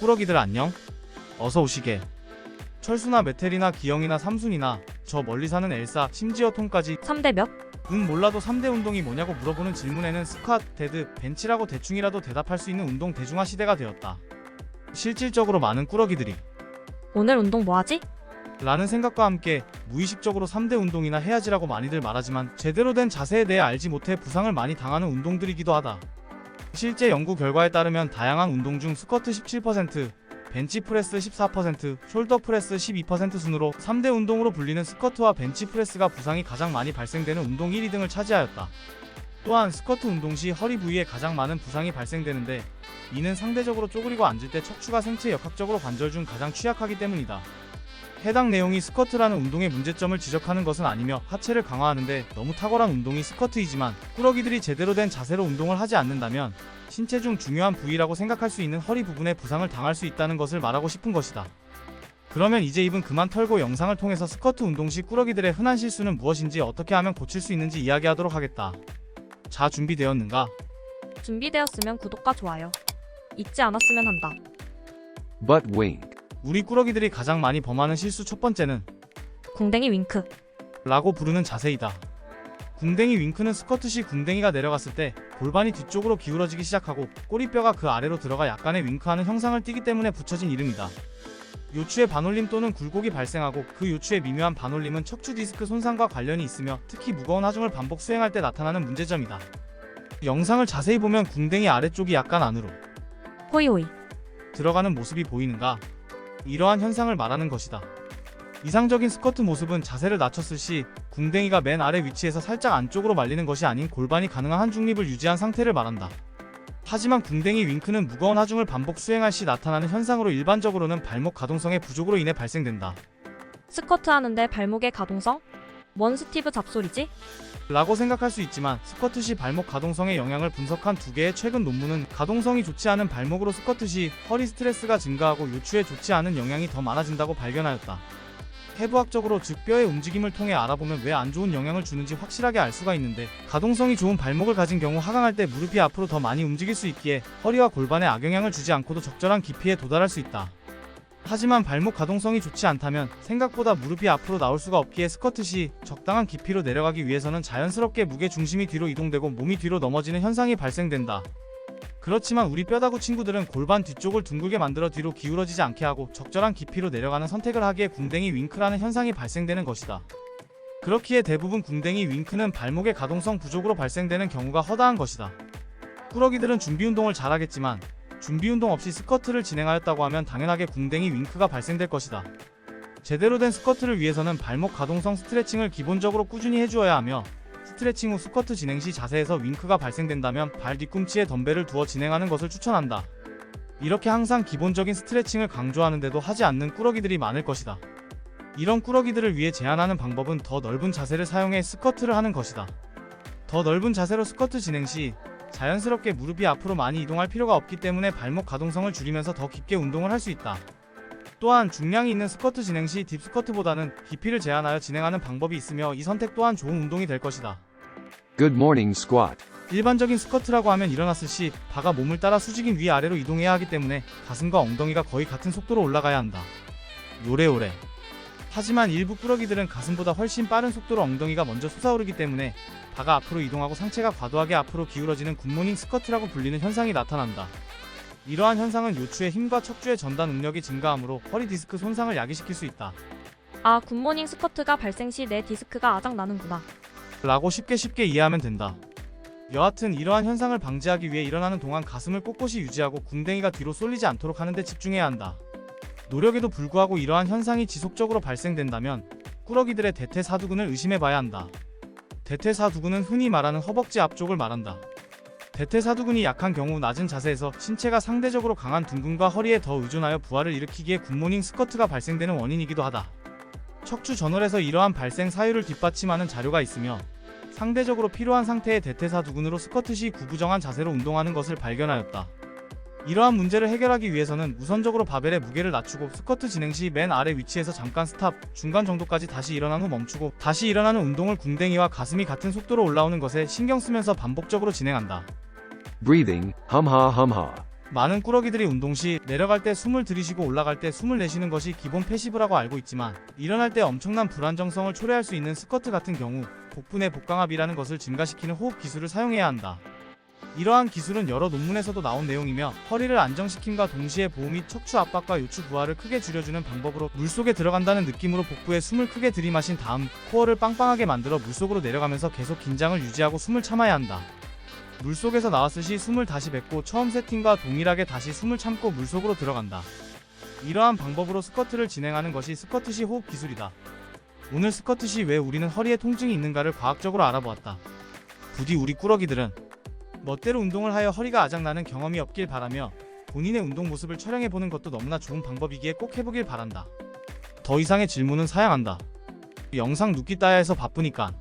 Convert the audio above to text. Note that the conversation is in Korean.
꾸러기들 안녕? 어서 오시게. 철수나 메텔이나 기영이나 삼순이나 저 멀리 사는 엘사 심지어 톰까지 3대 몇? 몰라도 3대 운동이 뭐냐고 물어보는 질문에는 스쿼트, 데드, 벤치라고 대충이라도 대답할 수 있는 운동 대중화 시대가 되었다. 실질적으로 많은 꾸러기들이 오늘 운동 뭐하지? 라는 생각과 함께 무의식적으로 3대 운동이나 해야지라고 많이들 말하지만 제대로 된 자세에 대해 알지 못해 부상을 많이 당하는 운동들이기도 하다. 실제 연구 결과에 따르면 다양한 운동 중 스쿼트 17%, 벤치프레스 14%, 숄더프레스 12% 순으로 3대 운동으로 불리는 스쿼트와 벤치프레스가 부상이 가장 많이 발생되는 운동 1, 2등을 차지하였다. 또한 스쿼트 운동 시 허리 부위에 가장 많은 부상이 발생되는데 이는 상대적으로 쪼그리고 앉을 때 척추가 생체 역학적으로 관절 중 가장 취약하기 때문이다. 해당 내용이 스쿼트라는 운동의 문제점을 지적하는 것은 아니며 하체를 강화하는데 너무 탁월한 운동이 스쿼트이지만 꾸러기들이 제대로 된 자세로 운동을 하지 않는다면 신체 중 중요한 부위라고 생각할 수 있는 허리 부분에 부상을 당할 수 있다는 것을 말하고 싶은 것이다. 그러면 이제 입은 그만 털고 영상을 통해서 스쿼트 운동 시 꾸러기들의 흔한 실수는 무엇인지 어떻게 하면 고칠 수 있는지 이야기하도록 하겠다. 자, 준비되었는가? 준비되었으면 구독과 좋아요 잊지 않았으면 한다. Butt wink. 우리 꾸러기들이 가장 많이 범하는 실수 첫 번째는 궁뎅이 윙크. 라고 부르는 자세이다. 궁뎅이 윙크는 스쿼트 시 궁뎅이가 내려갔을 때 골반이 뒤쪽으로 기울어지기 시작하고 꼬리뼈가 그 아래로 들어가 약간의 윙크하는 형상을 띠기 때문에 붙여진 이름이다. 요추의 반올림 또는 굴곡이 발생하고 그 요추의 미묘한 반올림은 척추 디스크 손상과 관련이 있으며 특히 무거운 하중을 반복 수행할 때 나타나는 문제점이다. 영상을 자세히 보면 궁뎅이 아래쪽이 약간 안으로 호이호이. 들어가는 모습이 보이는가? 이러한 현상을 말하는 것이다. 이상적인 스쿼트 모습은 자세를 낮췄을 시 궁뎅이가 맨 아래 위치에서 살짝 안쪽으로 말리는 것이 아닌 골반이 가능한 한 중립을 유지한 상태를 말한다. 하지만 궁뎅이 윙크는 무거운 하중을 반복 수행할 시 나타나는 현상으로 일반적으로는 발목 가동성의 부족으로 인해 발생된다. 스쿼트 하는데 발목의 가동성? 뭔 스티브 잡소리지? 라고 생각할 수 있지만 스쿼트 시 발목 가동성의 영향을 분석한 두 개의 최근 논문은 가동성이 좋지 않은 발목으로 스쿼트 시 허리 스트레스가 증가하고 요추에 좋지 않은 영향이 더 많아진다고 발견하였다. 해부학적으로 즉 뼈의 움직임을 통해 알아보면 왜 안 좋은 영향을 주는지 확실하게 알 수가 있는데 가동성이 좋은 발목을 가진 경우 하강할 때 무릎이 앞으로 더 많이 움직일 수 있기에 허리와 골반에 악영향을 주지 않고도 적절한 깊이에 도달할 수 있다. 하지만 발목 가동성이 좋지 않다면 생각보다 무릎이 앞으로 나올 수가 없기에 스쿼트 시 적당한 깊이로 내려가기 위해서는 자연스럽게 무게 중심이 뒤로 이동되고 몸이 뒤로 넘어지는 현상이 발생된다. 그렇지만 우리 뼈다구 친구들은 골반 뒤쪽을 둥글게 만들어 뒤로 기울어지지 않게 하고 적절한 깊이로 내려가는 선택을 하기에 궁뎅이 윙크라는 현상이 발생되는 것이다. 그렇기에 대부분 궁뎅이 윙크는 발목의 가동성 부족으로 발생되는 경우가 허다한 것이다. 꾸러기들은 준비운동을 잘하겠지만 준비운동 없이 스쿼트를 진행하였다고 하면 당연하게 궁뎅이 윙크가 발생될 것이다. 제대로 된 스쿼트를 위해서는 발목 가동성 스트레칭을 기본적으로 꾸준히 해주어야 하며 스트레칭 후 스쿼트 진행 시 자세에서 윙크가 발생된다면 발 뒤꿈치에 덤벨을 두어 진행하는 것을 추천한다. 이렇게 항상 기본적인 스트레칭을 강조하는데도 하지 않는 꾸러기들이 많을 것이다. 이런 꾸러기들을 위해 제안하는 방법은 더 넓은 자세를 사용해 스쿼트를 하는 것이다. 더 넓은 자세로 스쿼트 진행 시 자연스럽게 무릎이 앞으로 많이 이동할 필요가 없기 때문에 발목 가동성을 줄이면서 더 깊게 운동을 할 수 있다. 또한 중량이 있는 스쿼트 진행 시 딥스쿼트보다는 깊이를 제한하여 진행하는 방법이 있으며 이 선택 또한 좋은 운동이 될 것이다. Good morning squat. 일반적인 스쿼트라고 하면 일어났을 시 바가 몸을 따라 수직인 위아래로 이동해야 하기 때문에 가슴과 엉덩이가 거의 같은 속도로 올라가야 한다. 요래요래. 하지만 일부 꾸러기들은 가슴보다 훨씬 빠른 속도로 엉덩이가 먼저 솟아오르기 때문에 바가 앞으로 이동하고 상체가 과도하게 앞으로 기울어지는 굿모닝 스쿼트라고 불리는 현상이 나타난다. 이러한 현상은 요추의 힘과 척추의 전달 능력이 증가하므로 허리 디스크 손상을 야기시킬 수 있다. 아, 굿모닝 스쿼트가 발생 시 내 디스크가 아작나는구나. 라고 쉽게 이해하면 된다. 여하튼 이러한 현상을 방지하기 위해 일어나는 동안 가슴을 꼿꼿이 유지하고 궁뎅이가 뒤로 쏠리지 않도록 하는 데 집중해야 한다. 노력에도 불구하고 이러한 현상이 지속적으로 발생된다면 꾸러기들의 대퇴사두근을 의심해봐야 한다. 대퇴사두근은 흔히 말하는 허벅지 앞쪽을 말한다. 대퇴사두근이 약한 경우 낮은 자세에서 신체가 상대적으로 강한 둔근과 허리에 더 의존하여 부하를 일으키기에 굿모닝 스쿼트가 발생되는 원인이기도 하다. 척추 저널에서 이러한 발생 사유를 뒷받침하는 자료가 있으며 상대적으로 필요한 상태의 대퇴사두근으로 스쿼트 시 구부정한 자세로 운동하는 것을 발견하였다. 이러한 문제를 해결하기 위해서는 우선적으로 바벨의 무게를 낮추고 스쿼트 진행 시 맨 아래 위치에서 잠깐 스탑, 중간 정도까지 다시 일어난 후 멈추고 다시 일어나는 운동을 궁뎅이와 가슴이 같은 속도로 올라오는 것에 신경 쓰면서 반복적으로 진행한다. Breathing, humha humha. 많은 꾸러기들이 운동 시 내려갈 때 숨을 들이쉬고 올라갈 때 숨을 내쉬는 것이 기본 패시브라고 알고 있지만, 일어날 때 엄청난 불안정성을 초래할 수 있는 스쿼트 같은 경우 복부 내 복강압이라는 것을 증가시키는 호흡 기술을 사용해야 한다. 이러한 기술은 여러 논문에서도 나온 내용이며, 허리를 안정시킴과 동시에 보호 및 척추 압박과 요추 부하를 크게 줄여주는 방법으로 물속에 들어간다는 느낌으로 복부에 숨을 크게 들이마신 다음 코어를 빵빵하게 만들어 물속으로 내려가면서 계속 긴장을 유지하고 숨을 참아야 한다. 물속에서 나왔을 시 숨을 다시 뱉고 처음 세팅과 동일하게 다시 숨을 참고 물속으로 들어간다. 이러한 방법으로 스쿼트를 진행하는 것이 스쿼트 시 호흡 기술이다. 오늘 스쿼트 시 왜 우리는 허리에 통증이 있는가를 과학적으로 알아보았다. 부디 우리 꾸러기들은 멋대로 운동을 하여 허리가 아작나는 경험이 없길 바라며, 본인의 운동 모습을 촬영해보는 것도 너무나 좋은 방법이기에 꼭 해보길 바란다. 더 이상의 질문은 사양한다. 영상 눕기 따야해서 바쁘니까